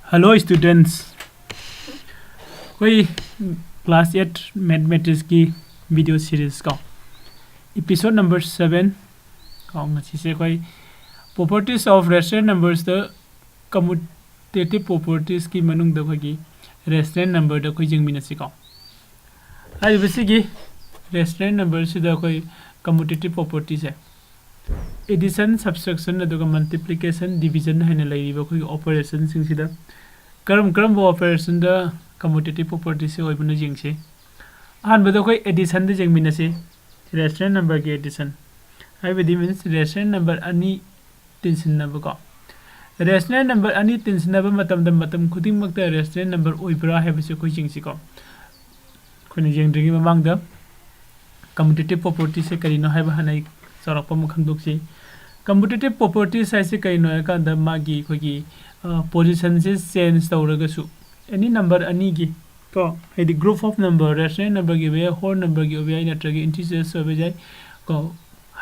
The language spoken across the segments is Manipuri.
Hello students. कोई class 8 mathematics की video series का episode number 7 का ngasi se koi properties of rational numbers the commutative properties की manung da koi rational number da koi jingmina si ka ai basigi rational number si da koi commutative properties hai addition subtraction aduga multiplication division haina lairiba koi operation sing sida karam operation da commutative properties se oibuna jingse an bado koi addition da jingmina se rational number ke addition ai bidi means rational number ani tinsin na ba ko rational number ani tinsin na ba matam khuding mak da rational number oibra hai bise koi jingsi ko khone jingdri mamang da commutative properties se kari no hai ba hanai sarak pam khangdok si commutative properties sai se kai no ka da magi khoi ki position se change tawraga su any number ani gi ko the group of number rational number gi be whole number gi obi natragi integers obi jai ko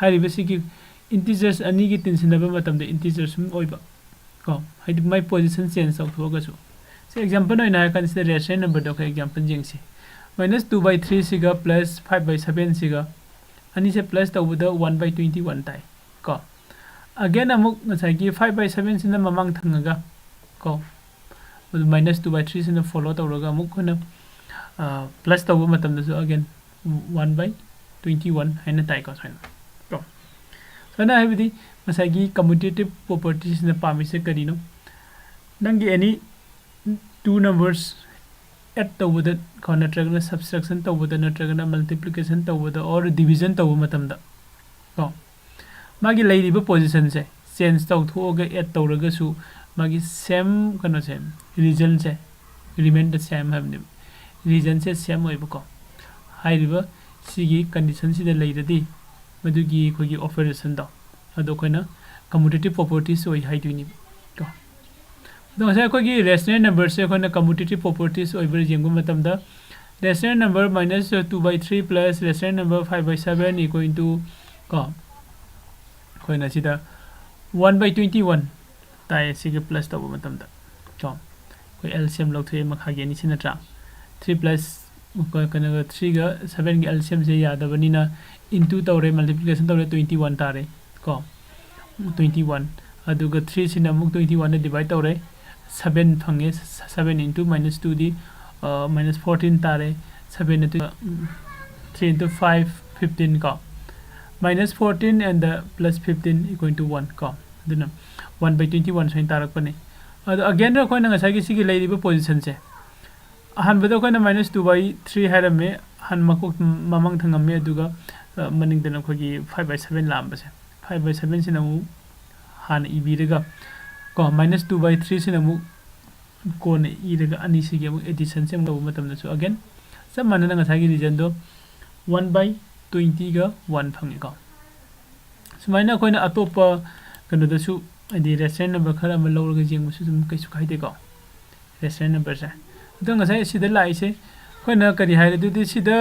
hari basically integers ani gi tinsin ba matam de integers sum oiba ko the my position change of thoga su so example no ina kan se rational number do ka example jing si -2/3 siga plus 5/7 siga ani se plus tawda 1/21 tai ko again amuk ngasai gi 5/7 sina mamang thangaga ko -2/3 sina follow tawraga amuk khona plus tawba matam da again 1/21 haina tai ko saina ko sana habidi ngasai gi commutative properties na pami se karino nangi any two numbers add tawda khona tragna subtraction tawda na tragna multiplication tawda or division tawba matam da ko magi lairiba position se change taw thoga add tawraga su magi same kano se result se remain the same hamne region se same oiba ko hairiba sigi condition sida lairadi madugi khogi operation da ado koina commutative properties oi haiduni ko do sa khogi rational number se koina commutative properties oiba jengbu matam da rational number -2/3 plus rational number 5/7 equal to ko koina sida 1/21 tai sige plus tawba matam da ko koi LCM log thre makha ge ni sinatra 3 plus ko kana 3 ga 7 ge LCM se yada bani na into tawre multiplication tawre 21 tare ko 21 aduga 3 sina muk 21 ne divide tawre 7 phange 7 into -2 di -14 tare 7 into 3 into 5 15 ko -14 and the plus 15 equal to 1 ko duna 1/21 sain tarak pane ado again ro koina ngasai gi sigi lairiba position se han bado koina -2/3 harame han makuk mamang thangam me aduga maning dana khogi 5/7 lamba se 5/7 sina mu han ibiraga ko -2/3 sina mu ko ne iraga ani sigi mu addition se mu matam na su again sam manana ngasai gi region do 1/20 ga 1 phangi ko sumaina koina atopa kano da su adi rational number khara ma lawrga jeng su sum kai su khai de ko rational number sa dang sai sida lai se koina kari hai du sida